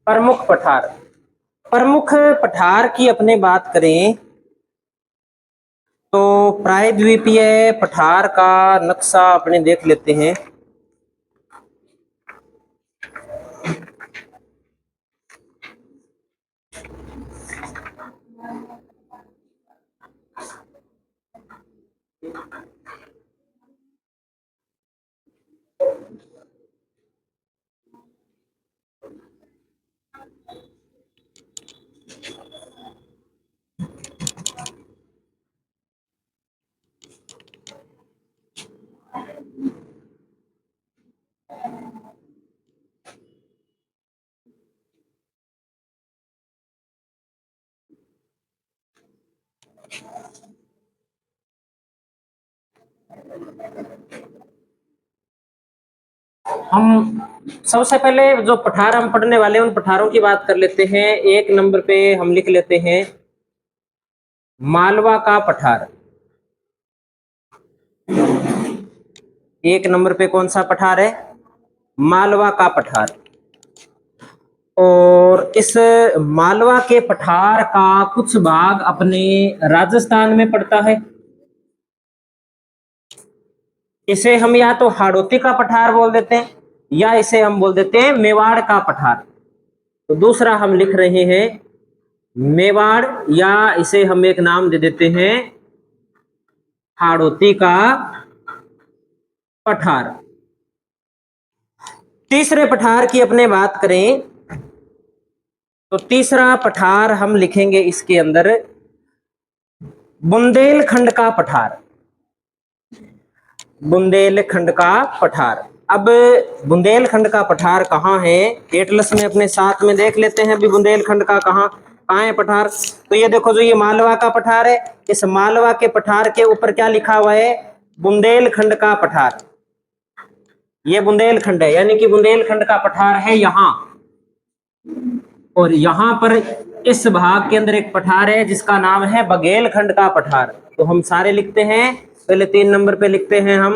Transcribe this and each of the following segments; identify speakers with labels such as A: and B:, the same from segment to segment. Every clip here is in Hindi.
A: प्रमुख पठार। प्रमुख पठार की अपने बात करें तो प्रायद्वीपीय पठार का नक्शा अपने देख लेते हैं। हम सबसे पहले जो पठार हम पढ़ने वाले हैं उन पठारों की बात कर लेते हैं। एक नंबर पे हम लिख लेते हैं मालवा का पठार। एक नंबर पे कौन सा पठार है? मालवा का पठार। और इस मालवा के पठार का कुछ भाग अपने राजस्थान में पड़ता है। इसे हम या तो हाड़ौती का पठार बोल देते हैं या इसे हम बोल देते हैं मेवाड़ का पठार। तो दूसरा हम लिख रहे हैं मेवाड़, या इसे हम एक नाम दे देते हैं हाड़ौती का पठार। तीसरे पठार की अपने बात करें तो तीसरा पठार हम लिखेंगे इसके अंदर बुंदेलखंड का पठार। बुंदेलखंड का पठार। अब बुंदेलखंड का पठार कहाँ है? एटलस में अपने साथ में देख लेते हैं अभी बुंदेलखंड का कहाँ है पठार। तो ये देखो, जो ये मालवा का पठार है, इस मालवा के पठार के ऊपर क्या लिखा हुआ है? बुंदेलखंड का पठार। ये बुंदेलखंड है, यानी कि बुंदेलखंड का पठार है यहाँ। और यहाँ पर इस भाग के अंदर एक पठार है जिसका नाम है बघेलखंड का पठार। तो हम सारे लिखते हैं, पहले 3 नंबर पे लिखते हैं हम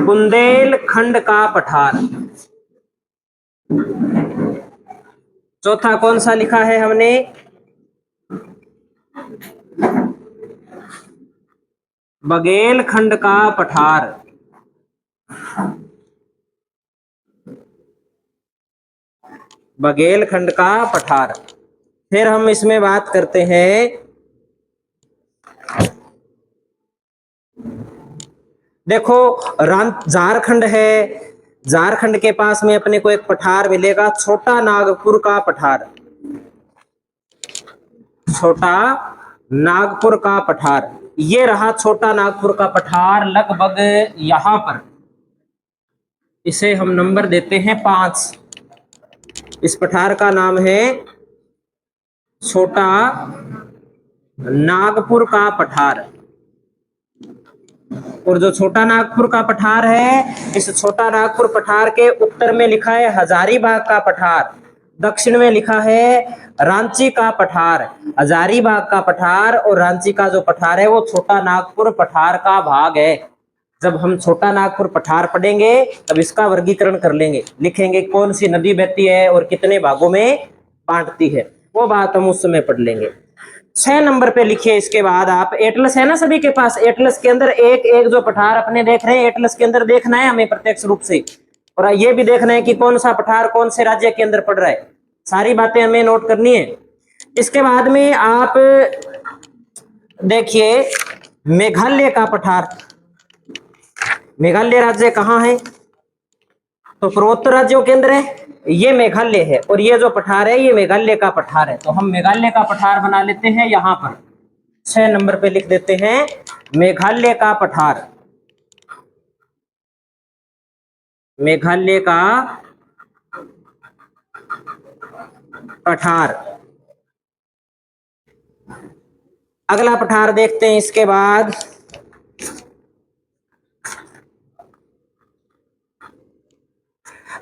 A: बुंदेलखंड का पठार। चौथा कौन सा लिखा है हमने? बघेलखंड का पठार। बघेलखंड का पठार। फिर हम इसमें बात करते हैं, देखो झारखंड है, झारखंड के पास में अपने को एक पठार मिलेगा छोटा नागपुर का पठार। छोटा नागपुर का पठार, ये रहा छोटा नागपुर का पठार, लगभग यहां पर। इसे हम नंबर देते हैं 5। इस पठार का नाम है छोटा नागपुर का पठार। और जो छोटा नागपुर का पठार है, इस छोटा नागपुर पठार के उत्तर में लिखा है हजारीबाग का पठार, दक्षिण में लिखा है रांची का पठार। हजारीबाग का पठार और रांची का जो पठार है वो छोटा नागपुर पठार का भाग है। जब हम छोटा नागपुर पठार पढ़ेंगे तब इसका वर्गीकरण कर लेंगे, लिखेंगे कौन सी नदी बहती है और कितने भागों में बांटती है, वो बात हम उस समय पढ़ लेंगे। 6 नंबर पे लिखिए इसके बाद आप, एटलस है ना सभी के पास? एटलस के अंदर एक एक जो पठार अपने देख रहे हैं, एटलस के अंदर देखना है हमें प्रत्यक्ष रूप से, और ये भी देखना है कि कौन सा पठार कौन से राज्य के अंदर पड़ रहा है। सारी बातें हमें नोट करनी है। इसके बाद में आप देखिए मेघालय का पठार। मेघालय राज्य कहाँ है? तो पूर्वोत्तर राज्यों के अंदर है, ये मेघालय है, और ये जो पठार है ये मेघालय का पठार है। तो हम मेघालय का पठार बना लेते हैं यहां पर, 6 नंबर पे लिख देते हैं मेघालय का पठार। मेघालय का पठार। अगला पठार देखते हैं इसके बाद,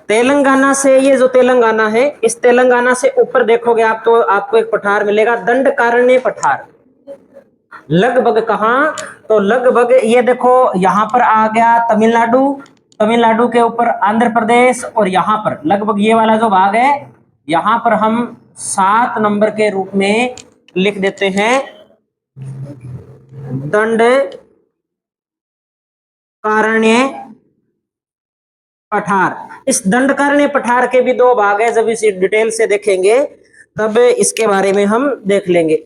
A: तेलंगाना से, ये जो तेलंगाना है, इस तेलंगाना से ऊपर देखोगे आप तो आपको एक पठार मिलेगा दंडकारण्य पठार। लगभग कहां? तो लगभग ये देखो यहां पर आ गया तमिलनाडु, तमिलनाडु के ऊपर आंध्र प्रदेश, और यहाँ पर लगभग ये वाला जो भाग है यहाँ पर हम 7 नंबर के रूप में लिख देते हैं दंड कारण्य पठार। इस दंडकारण्य पठार के भी 2 भाग है, जब इसे डिटेल से देखेंगे तब इसके बारे में हम देख लेंगे।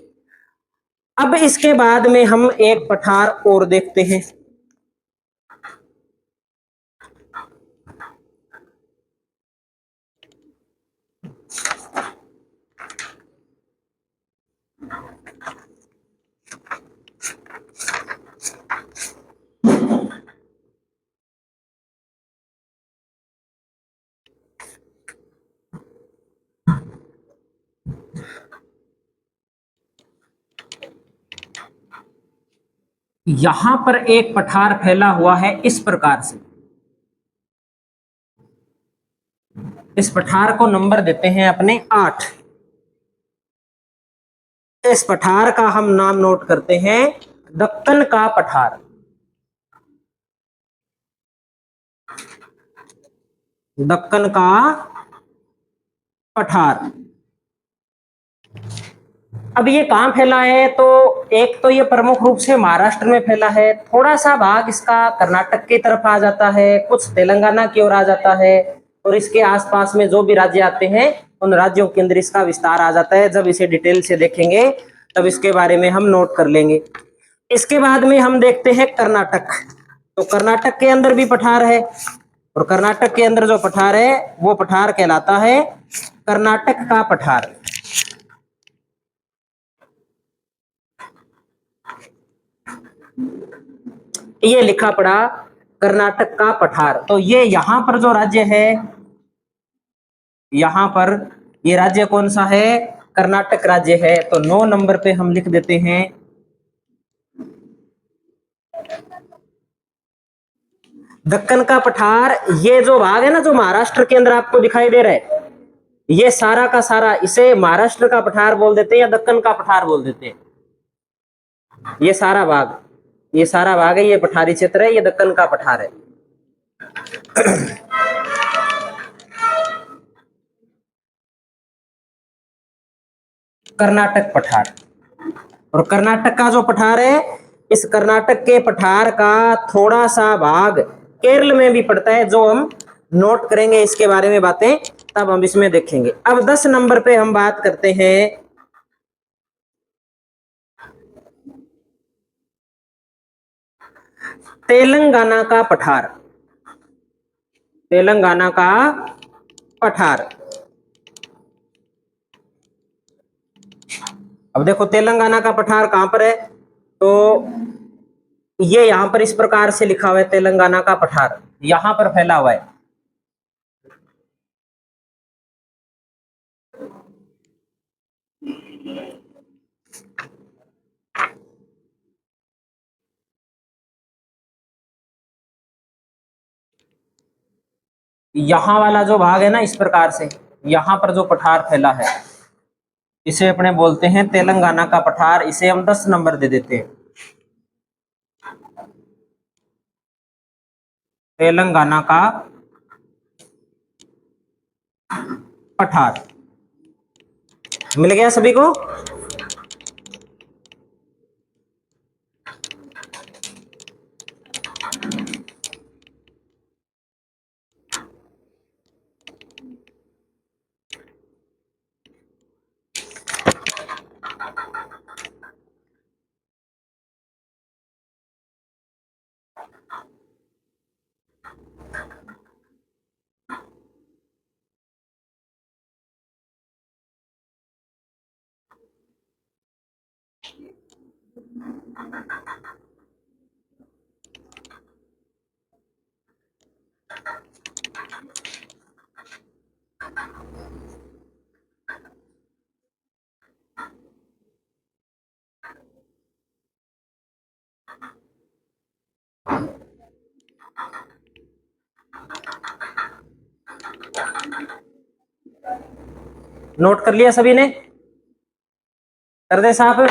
A: अब इसके बाद में हम एक पठार और देखते हैं। यहां पर एक पठार फैला हुआ है इस प्रकार से। इस पठार को नंबर देते हैं अपने 8। इस पठार का हम नाम नोट करते हैं दक्कन का पठार। दक्कन का पठार। अब ये कहां फैला है, तो एक तो ये प्रमुख रूप से महाराष्ट्र में फैला है, थोड़ा सा भाग इसका कर्नाटक की तरफ आ जाता है, कुछ तेलंगाना की ओर आ जाता है, और इसके आसपास में जो भी राज्य आते हैं उन राज्यों के अंदर इसका विस्तार आ जाता है। जब इसे डिटेल से देखेंगे तब इसके बारे में हम नोट कर लेंगे। इसके बाद में हम देखते हैं कर्नाटक। तो कर्नाटक के अंदर भी पठार है, और कर्नाटक के अंदर जो पठार है वो पठार कहलाता है कर्नाटक का पठार। ये लिखा पड़ा कर्नाटक का पठार। तो ये यहां पर जो राज्य है, यहां पर ये राज्य कौन सा है, कर्नाटक राज्य है। तो 9 नंबर पे हम लिख देते हैं दक्कन का पठार। ये जो भाग है ना जो महाराष्ट्र के अंदर आपको दिखाई दे रहा है, ये सारा का सारा इसे महाराष्ट्र का पठार बोल देते हैं या दक्कन का पठार बोल देते हैं। ये सारा भाग, ये सारा भाग है, ये पठारी क्षेत्र है, ये दक्कन का पठार है। कर्नाटक पठार। और कर्नाटक का जो पठार है, इस कर्नाटक के पठार का थोड़ा सा भाग केरल में भी पड़ता है, जो हम नोट करेंगे इसके बारे में बातें तब हम इसमें देखेंगे। अब 10 नंबर पे हम बात करते हैं तेलंगाना का पठार। तेलंगाना का पठार। अब देखो तेलंगाना का पठार कहां पर है, तो ये यहां पर इस प्रकार से लिखा हुआ है तेलंगाना का पठार, यहां पर फैला हुआ है। यहां वाला जो भाग है ना इस प्रकार से, यहां पर जो पठार फैला है इसे अपने बोलते हैं तेलंगाना का पठार। इसे हम 10 नंबर दे देते हैं, तेलंगाना का पठार। मिल गया सभी को। नोट कर लिया सभी ने, कर दे साहब।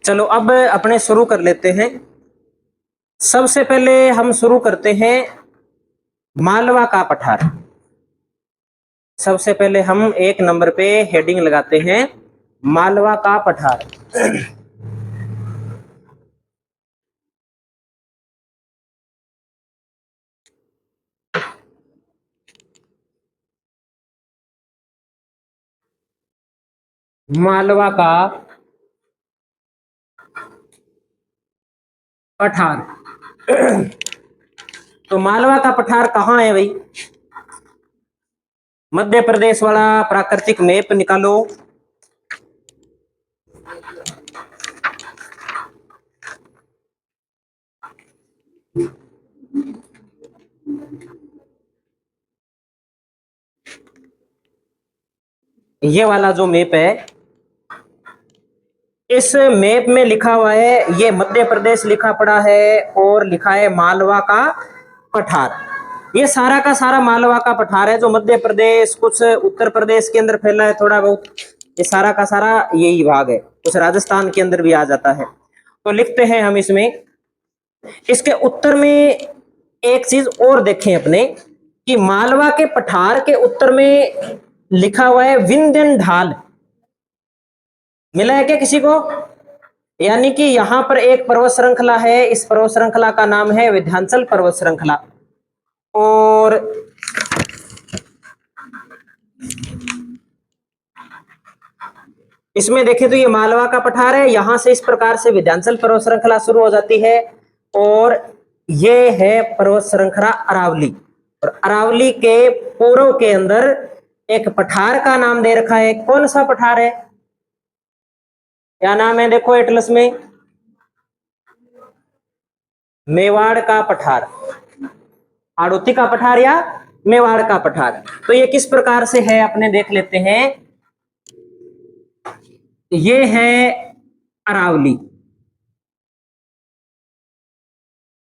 A: चलो अब अपने शुरू कर लेते हैं। सबसे पहले हम शुरू करते हैं मालवा का पठार। सबसे पहले हम एक नंबर पे हेडिंग लगाते हैं मालवा का पठार। मालवा का पठार। तो मालवा का पठार कहाँ है भाई? मध्य प्रदेश वाला प्राकृतिक मैप निकालो। ये वाला जो मैप है, इस मैप में लिखा हुआ है ये मध्य प्रदेश लिखा पड़ा है और लिखा है मालवा का पठार। ये सारा का सारा मालवा का पठार है, जो मध्य प्रदेश, कुछ उत्तर प्रदेश के अंदर फैला है थोड़ा बहुत। ये सारा का सारा यही भाग है, कुछ राजस्थान के अंदर भी आ जाता है। तो लिखते हैं हम इसमें। इसके उत्तर में एक चीज और देखें अपने, कि मालवा के पठार के उत्तर में लिखा हुआ है विंध्यन ढाल। मिला है क्या किसी को? यानी कि यहां पर एक पर्वत श्रृंखला है, इस पर्वत श्रृंखला का नाम है विंध्याचल पर्वत श्रृंखला। और इसमें देखें तो ये मालवा का पठार है, यहां से इस प्रकार से विंध्याचल पर्वत श्रृंखला शुरू हो जाती है। और ये है पर्वत श्रृंखला अरावली, और अरावली के पूर्व के अंदर एक पठार का नाम दे रखा है। कौन सा पठार है? क्या नाम है? देखो एटलस में, मेवाड़ का पठार, हाड़ौती का पठार या मेवाड़ का पठार। तो ये किस प्रकार से है अपने देख लेते हैं। ये है अरावली,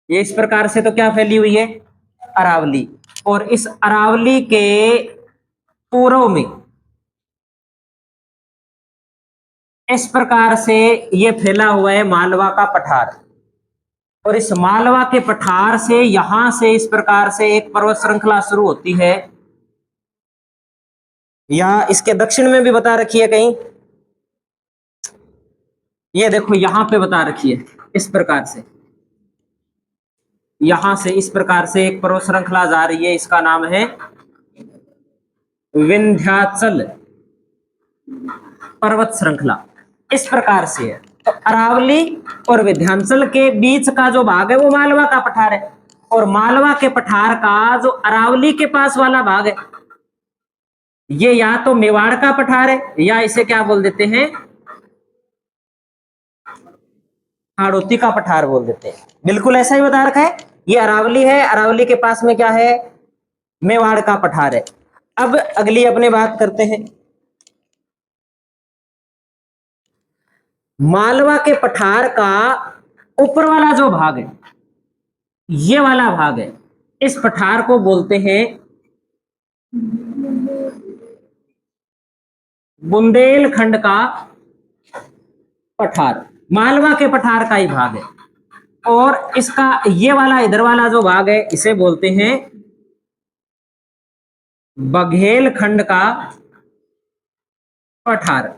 A: ये इस प्रकार से तो क्या फैली हुई है? अरावली। और इस अरावली के पूर्व में इस प्रकार से ये फैला हुआ है मालवा का पठार। और इस मालवा के पठार से यहां से इस प्रकार से एक पर्वत श्रृंखला शुरू होती है, या इसके दक्षिण में भी बता रखी है कहीं। ये देखो यहां पे बता रखी है इस प्रकार से, यहां से इस प्रकार से एक पर्वत श्रृंखला जा रही है, इसका नाम है विंध्याचल पर्वत श्रृंखला। इस प्रकार से है। तो अरावली और विंध्याचल के बीच का जो भाग है वो मालवा का पठार है, और मालवा के पठार का जो अरावली के पास वाला भाग है, ये या तो मेवाड़ का पठार है या इसे क्या बोल देते हैं, हाड़ौती का पठार बोल देते हैं। बिल्कुल ऐसा ही बता रखा है। ये अरावली है, अरावली के पास में क्या है? मेवाड़ का पठार है। अब अगली अपने बात करते हैं, मालवा के पठार का ऊपर वाला जो भाग है, ये वाला भाग है, इस पठार को बोलते हैं बुंदेलखंड का पठार। मालवा के पठार का ही भाग है। और इसका ये वाला इधर वाला जो भाग है, इसे बोलते हैं बघेलखंड का पठार।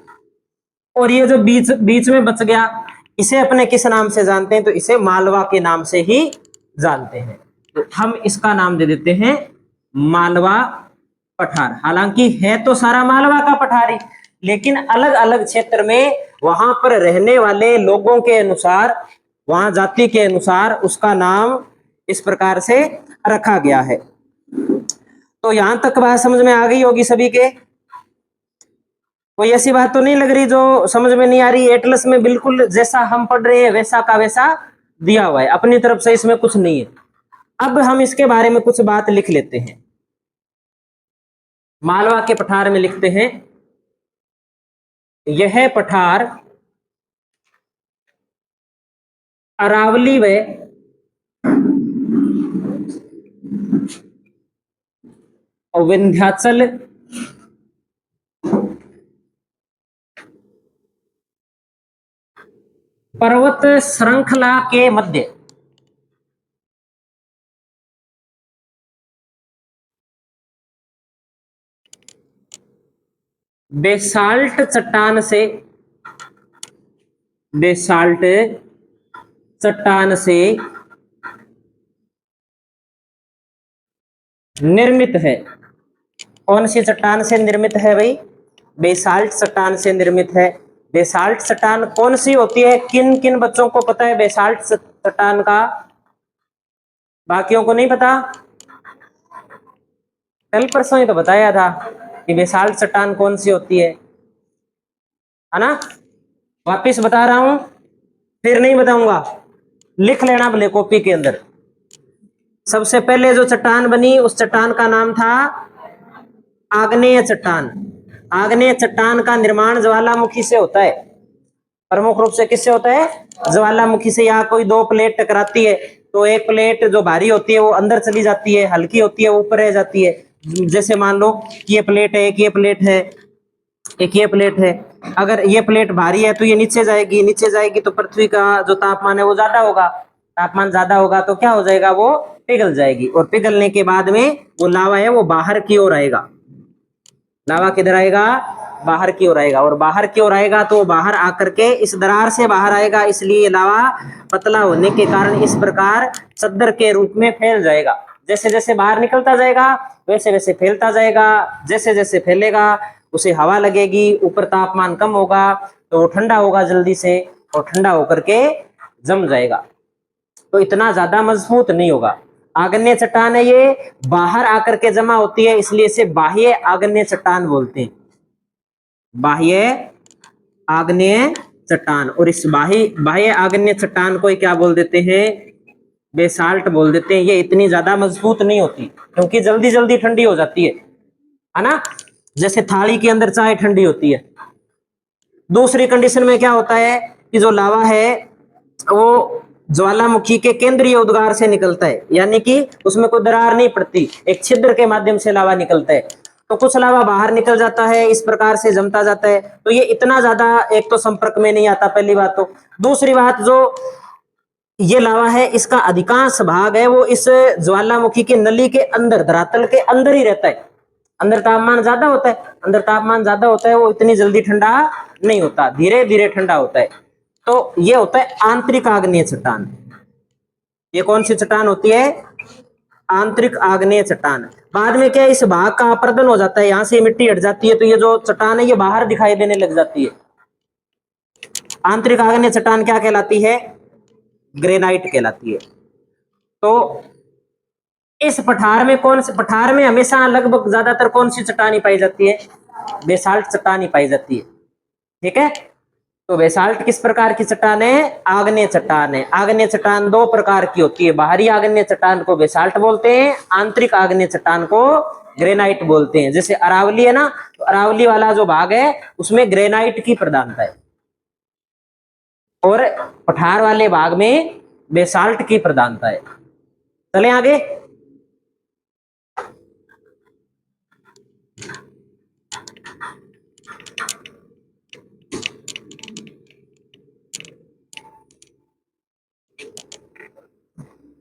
A: और ये जो बीच बीच में बच गया, इसे अपने किस नाम से जानते हैं? तो इसे मालवा के नाम से ही जानते हैं। तो हम इसका नाम दे देते हैं मालवा पठार। हालांकि है तो सारा मालवा का पठार ही, लेकिन अलग अलग क्षेत्र में वहां पर रहने वाले लोगों के अनुसार, वहां जाति के अनुसार उसका नाम इस प्रकार से रखा गया है। तो यहां तक बात समझ में आ गई होगी सभी के। कोई ऐसी बात तो नहीं लग रही जो समझ में नहीं आ रही? एटलस में बिल्कुल जैसा हम पढ़ रहे हैं वैसा का वैसा दिया हुआ है, अपनी तरफ से इसमें कुछ नहीं है। अब हम इसके बारे में कुछ बात लिख लेते हैं। मालवा के पठार में लिखते हैं, यह पठार अरावली व और विंध्याचल पर्वत श्रृंखला के मध्य बेसाल्ट चट्टान से बेसाल्ट चट्टान से निर्मित है। कौन सी चट्टान से निर्मित है भाई? बेसाल्ट चट्टान से निर्मित है। बेसाल्ट चट्टान कौन सी होती है? किन किन बच्चों को पता है बेसाल्ट चट्टान का? बाकियों को नहीं पता? कल परसों ही तो बताया था कि बेसाल्ट चट्टान कौन सी होती है ना? वापिस बता रहा हूं, फिर नहीं बताऊंगा, लिख लेना भले कॉपी के अंदर। सबसे पहले जो चट्टान बनी उस चट्टान का नाम था आग्नेय चट्टान। आग्नेय चट्टान का निर्माण ज्वालामुखी से होता है। प्रमुख रूप से किससे होता है? ज्वालामुखी से। यहाँ कोई दो प्लेट टकराती है तो एक प्लेट जो भारी होती है वो अंदर चली जाती है, हल्की होती है ऊपर रह जाती है। जैसे मान लो कि ये प्लेट है, एक ये प्लेट है, एक ये प्लेट है। अगर ये प्लेट भारी है तो ये नीचे जाएगी, नीचे जाएगी तो पृथ्वी का जो तापमान है वो ज्यादा होगा। तापमान ज्यादा होगा तो क्या हो जाएगा? वो पिघल जाएगी, और पिघलने के बाद में वो लावा है वो बाहर की ओर आएगा। लावा किधर आएगा? बाहर की ओर आएगा, और बाहर की ओर आएगा तो बाहर आकर के इस दरार से बाहर आएगा। इसलिए लावा पतला होने के कारण इस प्रकार चद्दर के रूप में फैल जाएगा। जैसे जैसे बाहर निकलता जाएगा वैसे वैसे फैलता जाएगा। जैसे जैसे फैलेगा उसे हवा लगेगी, ऊपर तापमान कम होगा तो वो ठंडा होगा जल्दी से, और ठंडा होकर के जम जाएगा। तो इतना ज्यादा मजबूत नहीं होगा। आग्नेय चट्टान है, ये बाहर आकर के जमा होती है, इसलिए इसे बाह्य आग्नेय चट्टान बोलते हैं। बाह्य आग्नेय चट्टान। और इस बाह्य आग्नेय चट्टान को क्या बोल देते हैं? बेसाल्ट बोल देते हैं। ये इतनी ज्यादा मजबूत नहीं होती क्योंकि जल्दी जल्दी ठंडी हो जाती है ना? जैसे थाली के अंदर चाय ठंडी होती है। दूसरी कंडीशन में क्या होता है कि जो लावा है वो ज्वालामुखी के केंद्रीय उद्गार से निकलता है, यानी कि उसमें कोई दरार नहीं पड़ती, एक छिद्र के माध्यम से लावा निकलता है। तो कुछ लावा बाहर निकल जाता है, इस प्रकार से जमता जाता है। तो ये इतना ज्यादा एक तो संपर्क में नहीं आता, पहली बात। तो दूसरी बात, जो ये लावा है इसका अधिकांश भाग है वो इस ज्वालामुखी के नली के अंदर, धरातल के अंदर ही रहता है। अंदर तापमान ज्यादा होता है, अंदर तापमान ज्यादा होता है, वो इतनी जल्दी ठंडा नहीं होता, धीरे धीरे ठंडा होता है। तो ये होता है आंतरिक आग्नेय चट्टान। ये कौन सी चट्टान होती है? आंतरिक आग्नेय चट्टान। बाद में क्या, इस भाग का अपर्दन हो जाता है, यहां से मिट्टी हट जाती है तो ये जो चट्टान है ये बाहर दिखाई देने लग जाती है। आंतरिक आग्नेय चट्टान क्या कहलाती है? ग्रेनाइट कहलाती है। तो इस पठार में कौन से पठार में हमेशा लगभग ज्यादातर कौन सी चट्टान पाई जाती है? बेसाल्ट चट्टान पाई जाती है। ठीक है, तो बेसाल्ट किस प्रकार की चट्टान है? आग्नेय चट्टान है। आग्नेय चट्टान दो प्रकार की होती है। बाहरी आग्नेय चट्टान को बेसाल्ट बोलते हैं, आंतरिक आग्नेय चट्टान को ग्रेनाइट बोलते हैं। जैसे अरावली है ना, तो अरावली वाला जो भाग है उसमें ग्रेनाइट की प्रधानता है, और पठार वाले भाग में बेसाल्ट की प्रधानता है। चले आगे।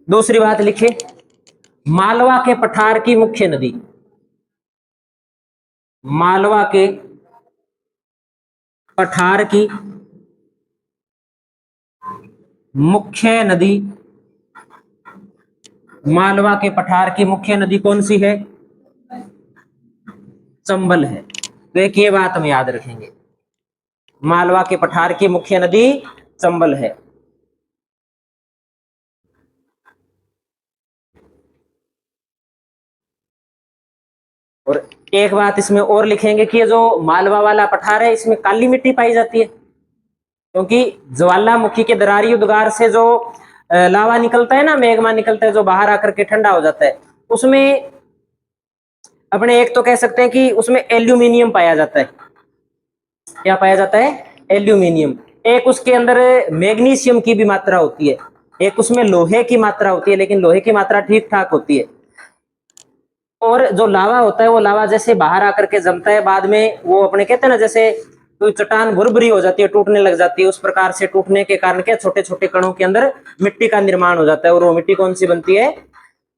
A: दूसरी बात लिखे, मालवा के पठार की मुख्य नदी। मालवा के पठार की मुख्य नदी, मालवा के पठार की मुख्य नदी कौन सी है? चंबल है। तो एक ये बात हम याद रखेंगे, मालवा के पठार की मुख्य नदी चंबल है। और एक बात इसमें और लिखेंगे कि ये जो मालवा वाला पठार है इसमें काली मिट्टी पाई जाती है, क्योंकि ज्वालामुखी के दरारी उद्गार से जो लावा निकलता है ना, मैग्मा निकलता है जो बाहर आकर के ठंडा हो जाता है, उसमें अपने एक तो कह सकते हैं कि उसमें एल्यूमिनियम पाया जाता है। क्या पाया जाता है? एल्यूमिनियम। एक उसके अंदर मैग्नीशियम की भी मात्रा होती है, एक उसमें लोहे की मात्रा होती है, लेकिन लोहे की मात्रा ठीक ठाक होती है। और जो लावा होता है वो लावा जैसे बाहर आकर के जमता है, बाद में वो अपने कहते हैं ना, जैसे कोई चट्टान भुरभुरी हो जाती है, टूटने लग जाती है, उस प्रकार से टूटने के कारण क्या छोटे छोटे कणों के अंदर मिट्टी का निर्माण हो जाता है, और वो मिट्टी कौन सी बनती है?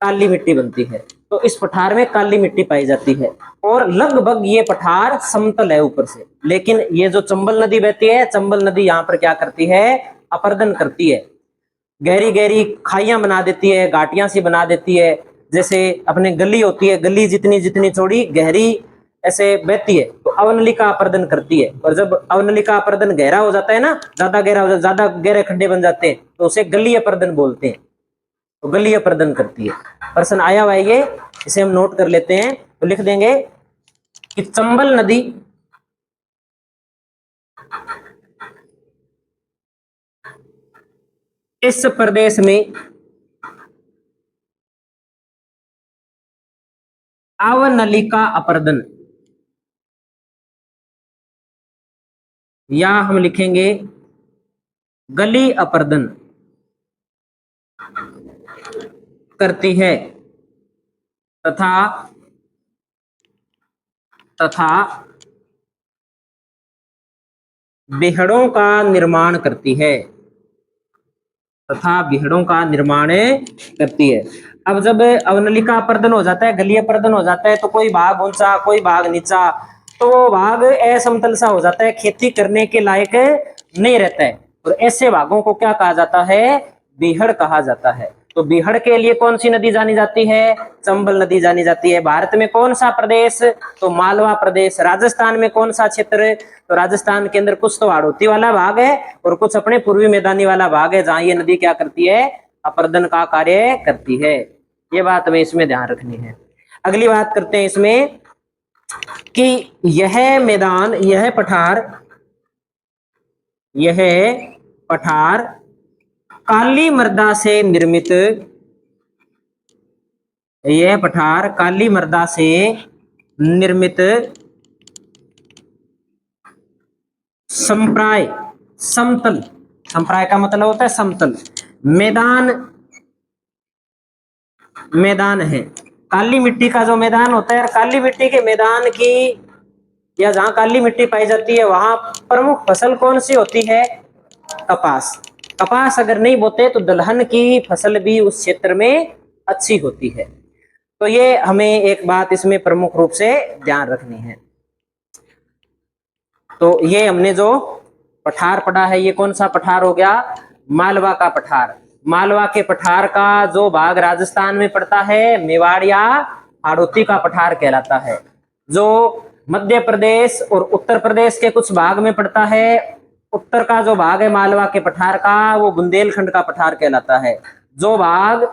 A: काली मिट्टी बनती है। तो इस पठार में काली मिट्टी पाई जाती है, और लगभग ये पठार समतल है ऊपर से। लेकिन ये जो चंबल नदी बहती है, चंबल नदी यहाँ पर क्या करती है? अपरदन करती है, गहरी गहरी खाइयां बना देती है, घाटियां सी बना देती है। जैसे अपने गली होती है, गली जितनी जितनी चौड़ी गहरी ऐसे बहती है, तो अवनलिका अपर्दन करती है। और जब अवनलिका अपर्दन गहरा हो जाता है ना, ज्यादा गहरा हो जाता, ज्यादा गहरे खड्डे बन जाते हैं, तो उसे गली अपर्दन बोलते हैं। तो गली अपर्दन करती है। प्रश्न आया हुआ है ये, इसे हम नोट कर लेते हैं। तो लिख देंगे कि चंबल नदी इस प्रदेश में अवनलिका अपर्दन, या हम लिखेंगे गली अपर्दन करती है, तथा तथा बिहड़ों का निर्माण करती है, तथा बिहड़ों का निर्माण करती है। अब जब अवनलिका अपर्दन हो जाता है, गलीय अपर्दन हो जाता है, तो कोई भाग ऊंचा कोई भाग नीचा, तो वो भाग असमतल सा हो जाता है, खेती करने के लायक नहीं रहता है। और ऐसे भागों को क्या कहा जाता है? बीहड़ कहा जाता है। तो बीहड़ के लिए कौन सी नदी जानी जाती है? चंबल नदी जानी जाती है। भारत में कौन सा प्रदेश? तो मालवा प्रदेश। राजस्थान में कौन सा क्षेत्र? तो राजस्थान के अंदर कुछ तो हाड़ौती वाला भाग है और कुछ अपने पूर्वी मैदानी वाला भाग है, जहां ये नदी क्या करती है? अपर्दन का कार्य करती है। ये बात हमें इसमें ध्यान रखनी है। अगली बात करते हैं इसमें कि यह मैदान, यह पठार काली मृदा से निर्मित, यह पठार काली मृदा से निर्मित संप्राय समतल, संप्राय का मतलब होता है समतल मैदान है। काली मिट्टी का जो मैदान होता है, काली मिट्टी के मैदान की, या जहां काली मिट्टी पाई जाती है, वहां प्रमुख फसल कौन सी होती है? कपास। कपास अगर नहीं बोते तो दलहन की फसल भी उस क्षेत्र में अच्छी होती है। तो ये हमें एक बात इसमें प्रमुख रूप से ध्यान रखनी है। तो ये हमने जो पठार पढ़ा है, ये कौन सा पठार हो गया? मालवा का पठार। मालवा के पठार का जो भाग राजस्थान में पड़ता है, मेवाड़ या हाड़ौती का पठार कहलाता है। जो मध्य प्रदेश और उत्तर प्रदेश के कुछ भाग में पड़ता है, उत्तर का जो भाग है मालवा के पठार का, वो बुंदेलखंड का पठार कहलाता है। जो भाग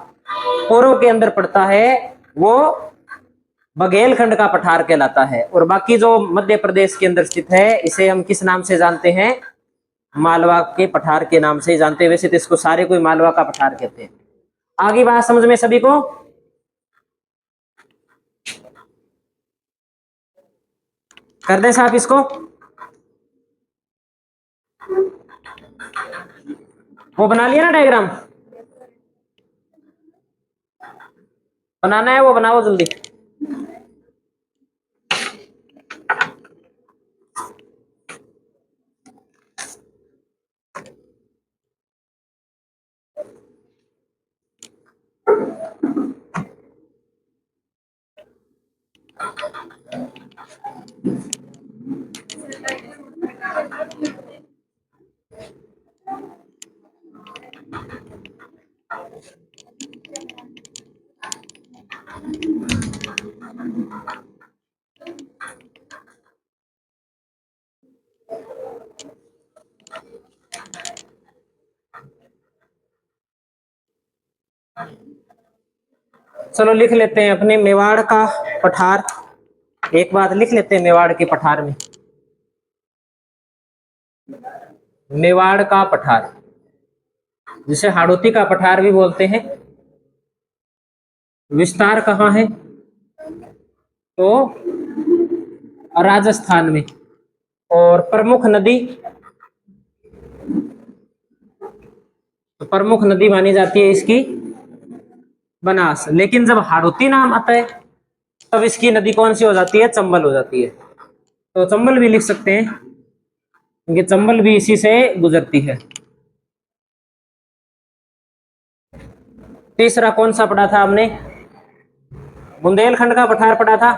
A: पूर्व के अंदर पड़ता है, वो बघेलखंड का पठार कहलाता है। और बाकी जो मध्य प्रदेश के अंदर स्थित है, इसे हम किस नाम से जानते हैं? मालवा के पठार के नाम से जानते हैं। वैसे तो इसको सारे कोई मालवा का पठार कहते हैं। आगे बात समझ में सभी को? कर दें साहब इसको? वो बना लिया ना डायग्राम? बनाना है वो बनाओ जल्दी। चलो लिख लेते हैं अपने मेवाड़ का पठार। एक बात लिख लेते हैं मेवाड़ के पठार में, मेवाड़ का पठार जिसे हाड़ौती का पठार भी बोलते हैं, विस्तार कहाँ है? तो राजस्थान में। और प्रमुख नदी, तो प्रमुख नदी मानी जाती है इसकी बनास। लेकिन जब हाड़ौती नाम आता है, तब इसकी नदी कौन सी हो जाती है? चंबल हो जाती है। तो चंबल भी लिख सकते हैं क्योंकि चंबल भी इसी से गुजरती है। तीसरा कौन सा पढ़ा था हमने? बुंदेलखंड का पठार पढ़ा था।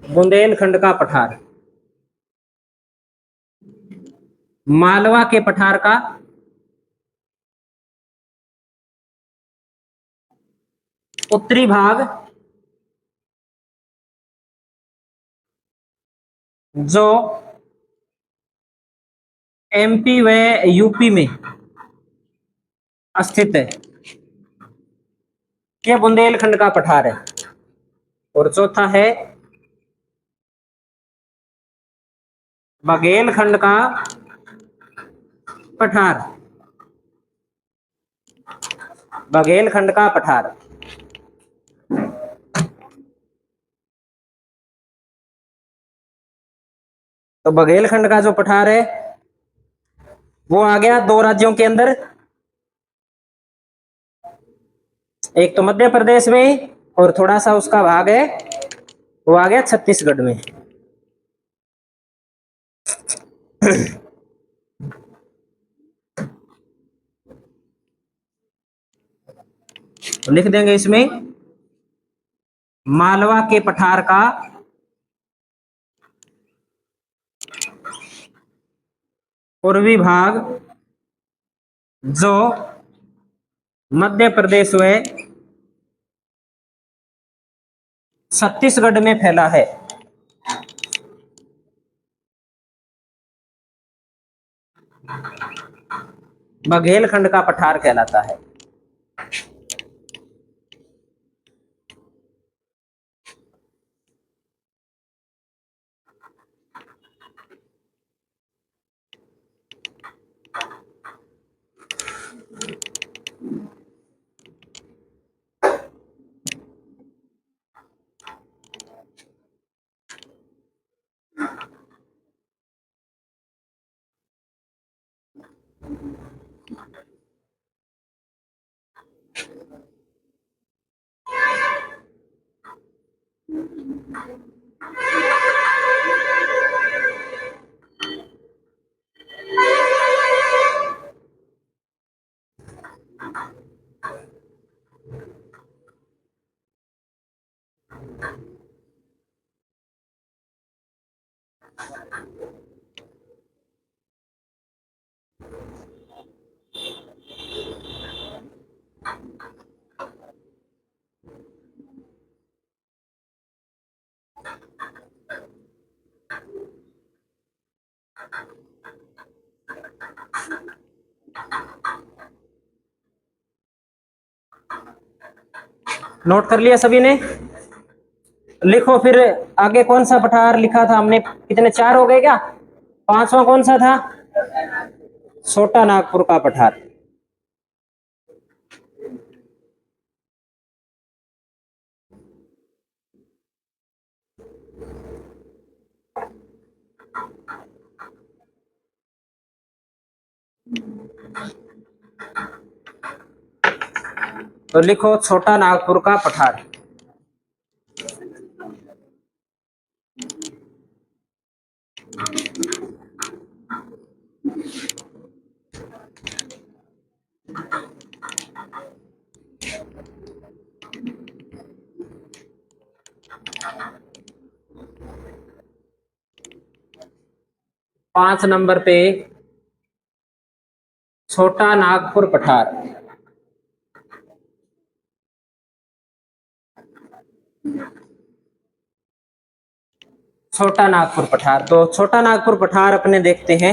A: बुंदेलखंड का पठार। मालवा के पठार का? उत्तरी भाग जो एमपी व यूपी में स्थित है, यह बुंदेलखंड का पठार है। और चौथा है बघेलखंड का पठार। बघेलखंड का पठार। तो बघेलखंड का जो पठार है वो आ गया दो राज्यों के अंदर, एक तो मध्य प्रदेश में और थोड़ा सा उसका भाग है वो आ गया छत्तीसगढ़ में। तो लिख देंगे इसमें मालवा के पठार का पूर्वी भाग जो मध्य प्रदेश व छत्तीसगढ़ में फैला है। बघेलखंड का पठार कहलाता है। नोट कर लिया सभी ने? लिखो फिर आगे कौन सा पठार लिखा था हमने? कितने, चार हो गए क्या? पांचवा कौन सा था? छोटा नागपुर का पठार। तो लिखो छोटा नागपुर का पठार। पांच नंबर पे छोटा नागपुर पठार। छोटा नागपुर पठार। तो छोटा नागपुर पठार अपने देखते हैं।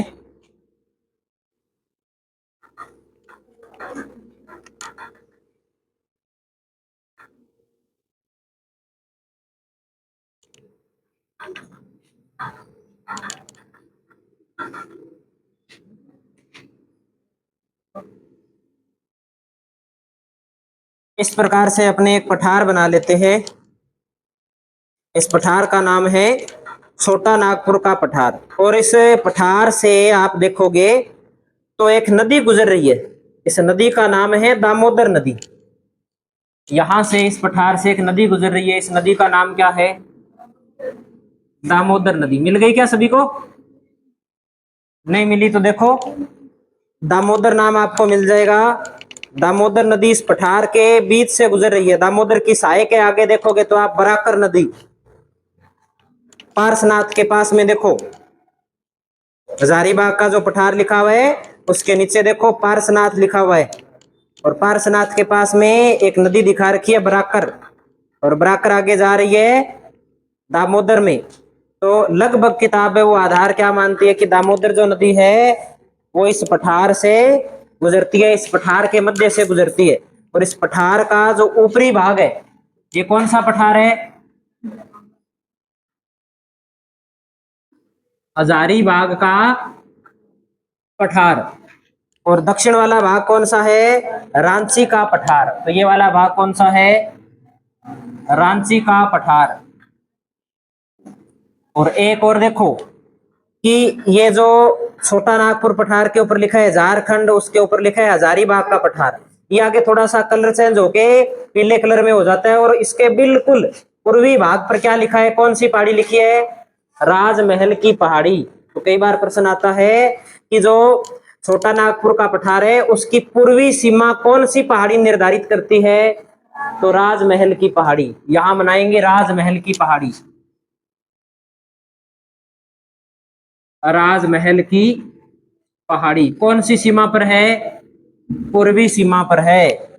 A: इस प्रकार से अपने एक पठार बना लेते हैं। इस पठार का नाम है छोटा नागपुर का पठार। और इस पठार से आप देखोगे तो एक नदी गुजर रही है। इस नदी का नाम है दामोदर नदी। यहां से इस पठार से एक नदी गुजर रही है, इस नदी का नाम क्या है? दामोदर नदी। मिल गई क्या सभी को? नहीं मिली तो देखो, दामोदर नाम आपको मिल जाएगा। दामोदर नदी इस पठार के बीच से गुजर रही है। दामोदर की सहाय के आगे देखोगे तो आप बराकर नदी, पार्शनाथ के पास में देखो, हजारीबाग का जो पठार लिखा हुआ है उसके नीचे देखो पार्शनाथ लिखा हुआ है, और पार्शनाथ के पास में एक नदी दिखा रखी है बराकर, और बराकर आगे जा रही है दामोदर में। तो लगभग किताब है वो आधार क्या मानती है कि दामोदर जो नदी है वो इस पठार से गुजरती है, इस पठार के मध्य से गुजरती है। और इस पठार का जो ऊपरी भाग है, ये कौन सा पठार है? हजारीबाग का पठार। और दक्षिण वाला भाग कौन सा है? रांची का पठार। तो ये वाला भाग कौन सा है? रांची का पठार। और एक और देखो कि ये जो छोटा नागपुर पठार के ऊपर लिखा है झारखंड, उसके ऊपर लिखा है हजारीबाग का पठार। ये आगे थोड़ा सा कलर चेंज होके पीले कलर में हो जाता है, और इसके बिल्कुल पूर्वी भाग पर क्या लिखा है? कौन सी पहाड़ी लिखी है? राजमहल की पहाड़ी। तो कई बार प्रश्न आता है कि जो छोटा नागपुर का पठार है उसकी पूर्वी सीमा कौन सी पहाड़ी निर्धारित करती है? तो राजमहल की पहाड़ी। यहां बनाएंगे राजमहल की पहाड़ी, राजमहल की पहाड़ी कौन सी सीमा पर है? पूर्वी सीमा पर है।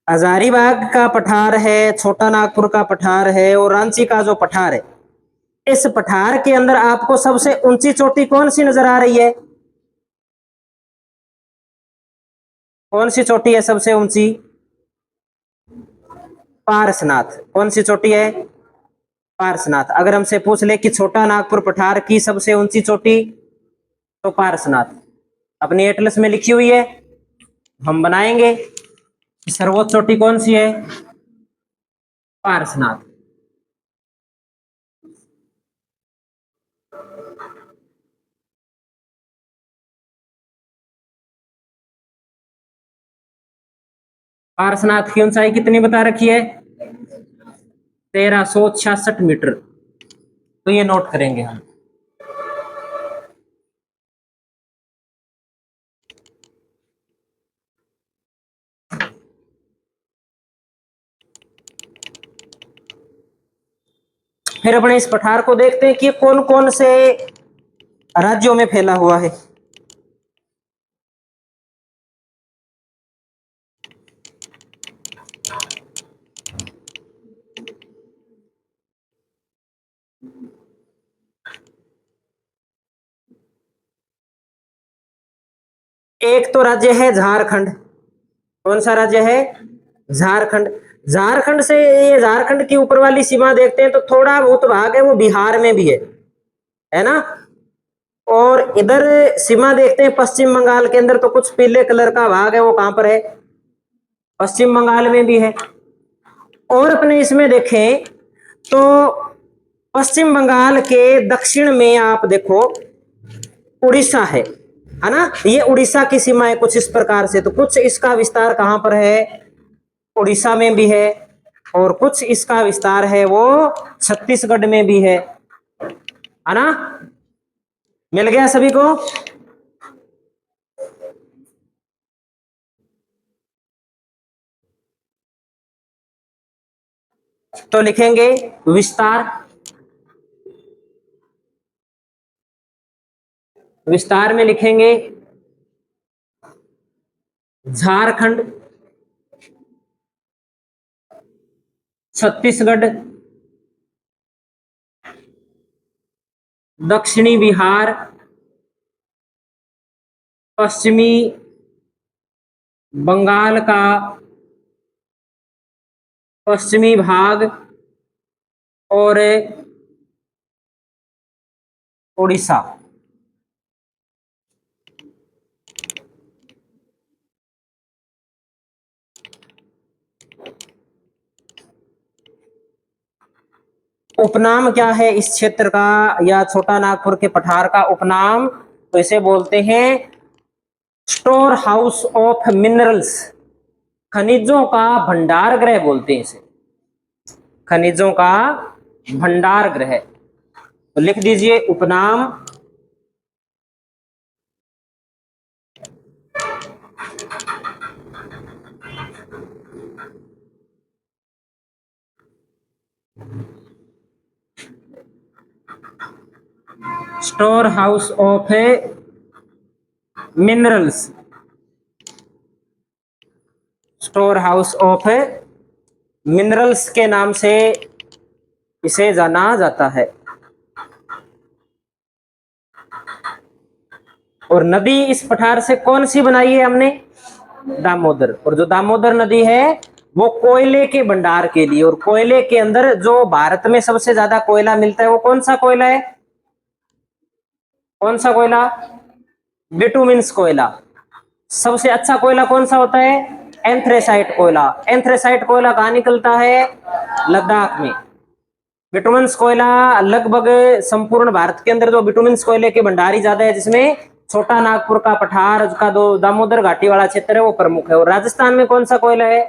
A: हजारीबाग का पठार है, छोटा नागपुर का पठार है, और रांची का जो पठार है, इस पठार के अंदर आपको सबसे ऊंची चोटी कौन सी नजर आ रही है? कौन सी चोटी है सबसे ऊंची? पार्शनाथ। कौन सी चोटी है? पार्शनाथ। अगर हमसे पूछ ले कि छोटा नागपुर पठार की सबसे ऊंची चोटी, तो पार्शनाथ अपनी एटलस में लिखी हुई है। हम बनाएंगे कि सर्वोच्च चोटी कौन सी है? पार्शनाथ। पार्शनाथ की ऊंचाई कितनी बता रखी है? 1366 मीटर। तो ये नोट करेंगे हम। फिर अपने इस पठार को देखते हैं कि कौन कौन से राज्यों में फैला हुआ है। एक तो राज्य है झारखंड। कौन सा राज्य है? झारखंड। झारखंड से, ये झारखंड की ऊपर वाली सीमा देखते हैं तो थोड़ा बहुत भाग है वो बिहार में भी है ना। और इधर सीमा देखते हैं पश्चिम बंगाल के अंदर, तो कुछ पीले कलर का भाग है वो कहां पर है? पश्चिम बंगाल में भी है। और अपने इसमें देखें तो पश्चिम बंगाल के दक्षिण में आप देखो उड़ीसा है ना। ये उड़ीसा की सीमा है कुछ इस प्रकार से। तो कुछ इसका विस्तार कहां पर है? उड़ीसा में भी है, और कुछ इसका विस्तार है वो छत्तीसगढ़ में भी है ना। मिल गया सभी को? तो लिखेंगे विस्तार। विस्तार में लिखेंगे झारखंड, छत्तीसगढ़, दक्षिणी बिहार, पश्चिमी बंगाल का पश्चिमी भाग, और उड़ीसा। उपनाम क्या है इस क्षेत्र का या छोटा नागपुर के पठार का उपनाम? तो इसे बोलते हैं स्टोर हाउस ऑफ मिनरल्स, खनिजों का भंडार गृह बोलते हैं इसे, खनिजों का भंडार गृह। तो लिख दीजिए उपनाम store house of minerals, store house of minerals के नाम से इसे जाना जाता है। और नदी इस पठार से कौन सी बनाई है हमने? दामोदर। और जो दामोदर नदी है वो कोयले के भंडार के लिए, और कोयले के अंदर जो भारत में सबसे ज्यादा कोयला मिलता है वो कौन सा कोयला है? कौन सा कोयला? बिटुमिन्स कोयला। सबसे अच्छा कोयला कौन सा होता है? एंथ्रेसाइट कोयला। एंथ्रेसाइट कोयला कहाँ निकलता है? लद्दाख में। बिटुमिन्स कोयला लगभग संपूर्ण भारत के अंदर जो बिटुमिन्स कोयले के भंडार ही ज्यादा है, जिसमें छोटा नागपुर का पठार का दो दामोदर घाटी वाला क्षेत्र है वो प्रमुख है। और राजस्थान में कौन सा कोयला है?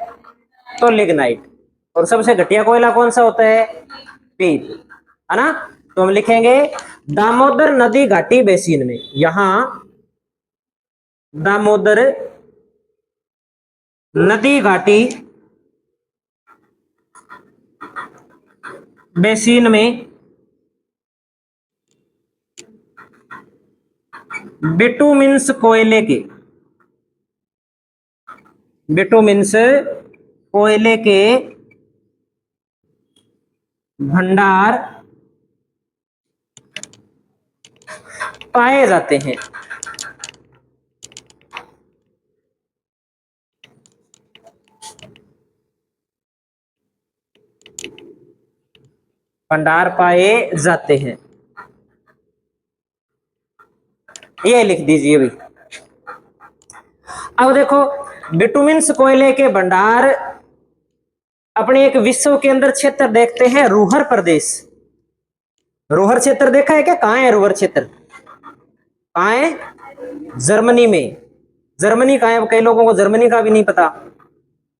A: तो लिग्नाइट। और सबसे घटिया कोयला कौन सा होता है? पीट, है ना। तो हम लिखेंगे दामोदर नदी घाटी बेसिन में, यहां दामोदर नदी घाटी बेसिन में बिटुमिन्स कोयले के, बिटुमिन्स कोयले के भंडार पाए जाते हैं। भंडार पाए जाते हैं, ये लिख दीजिए भाई। अब देखो बिटुमिन्स कोयले के भंडार अपने एक विश्व के अंदर क्षेत्र देखते हैं, रूहर प्रदेश। रूहर क्षेत्र देखा है क्या? कहाँ है रूहर क्षेत्र? कहाँ है? जर्मनी में। जर्मनी कहाँ है? कई लोगों को जर्मनी का भी नहीं पता,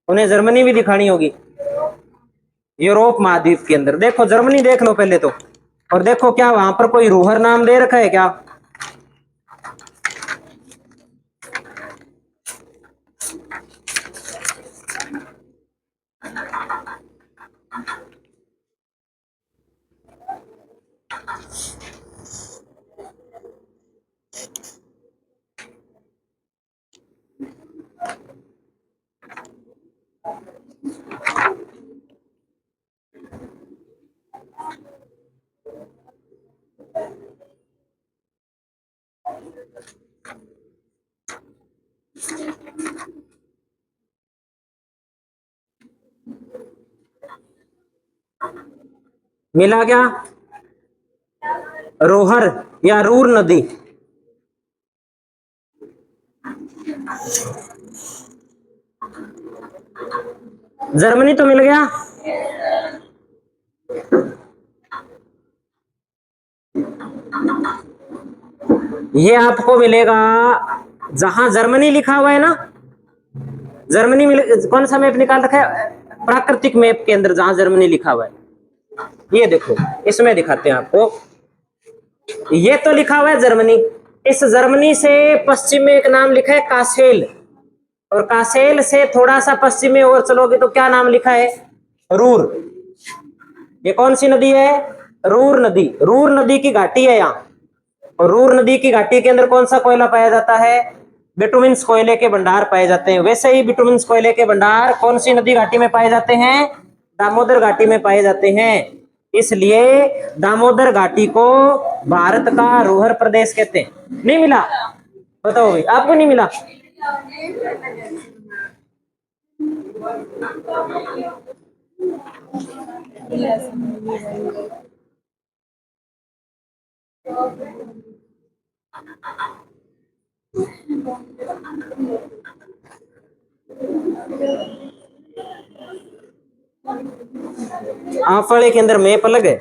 A: उन्हें जर्मनी भी दिखानी होगी। यूरोप महाद्वीप के अंदर देखो, जर्मनी देख लो पहले तो, और देखो क्या वहां पर कोई रूहर नाम दे रखा है क्या? मिला क्या? रोहर या रूर नदी। जर्मनी तो मिल गया। ये आपको मिलेगा जहां जर्मनी लिखा हुआ है ना, जर्मनी मिले, कौन सा मैप निकाल रखा है? प्राकृतिक मैप के अंदर जहां जर्मनी लिखा हुआ है, ये देखो इसमें दिखाते हैं आपको। ये तो लिखा हुआ है जर्मनी, इस जर्मनी से पश्चिम में एक नाम लिखा है कासेल, और कासेल से थोड़ा सा पश्चिम में और चलोगे तो क्या नाम लिखा है? रूर। ये कौन सी नदी है? रूर नदी। रूर नदी की घाटी है यहाँ, और रूर नदी की घाटी के अंदर कौन सा कोयला पाया जाता है? बिटुमिन्स कोयले के भंडार पाए जाते हैं। वैसे ही बिटुमिन्स कोयले के भंडार कौन सी नदी घाटी में पाए जाते हैं? दामोदर घाटी में पाए जाते हैं। इसलिए दामोदर घाटी को भारत का रोहर प्रदेश कहते हैं। नहीं मिला? बताओ भाई, आपको नहीं मिला? आप वाले के अंदर मैप अलग है।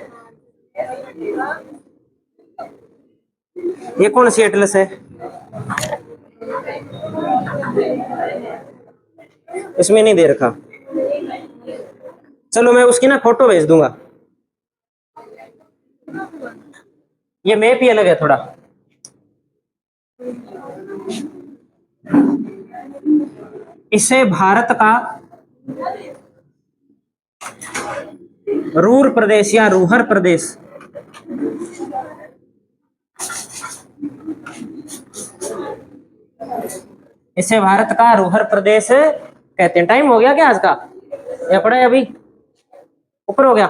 A: ये कौन सी एटलस है? इसमें नहीं दे रखा। चलो मैं उसकी ना फोटो भेज दूंगा। ये मैप ही अलग है थोड़ा। इसे भारत का रूर प्रदेश या रूहर प्रदेश, इसे भारत का रूहर प्रदेश कहते हैं। टाइम हो गया क्या आज का, या पड़ा है अभी? ऊपर हो गया,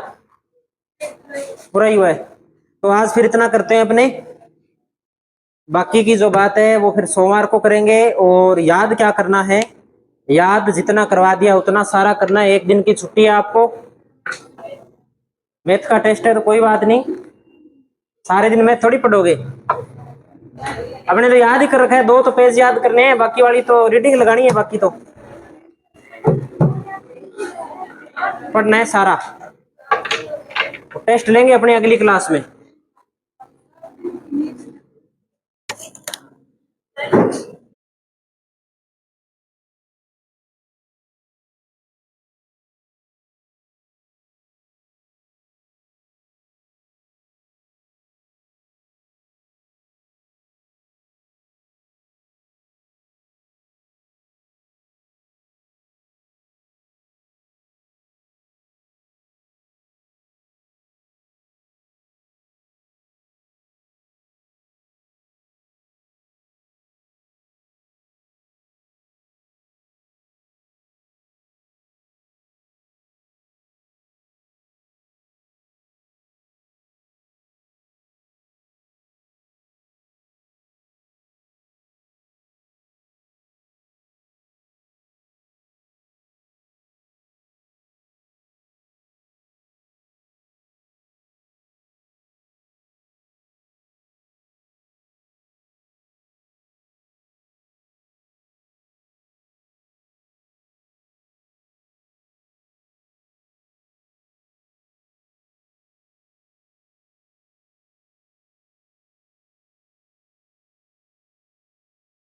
A: पूरा ही हुआ है। तो आज फिर इतना करते हैं अपने, बाकी की जो बात है वो फिर सोमवार को करेंगे। और याद क्या करना है, याद जितना करवा दिया उतना सारा करना है। एक दिन की छुट्टी है आपको, मैथ का टेस्ट है तो कोई बात नहीं, सारे दिन मैथ थोड़ी पढ़ोगे। अपने तो याद ही कर रखा है, 2 तो पेज याद करने हैं, बाकी वाली तो रीडिंग लगानी है, बाकी तो पढ़ना है सारा। टेस्ट लेंगे अपनी अगली क्लास में।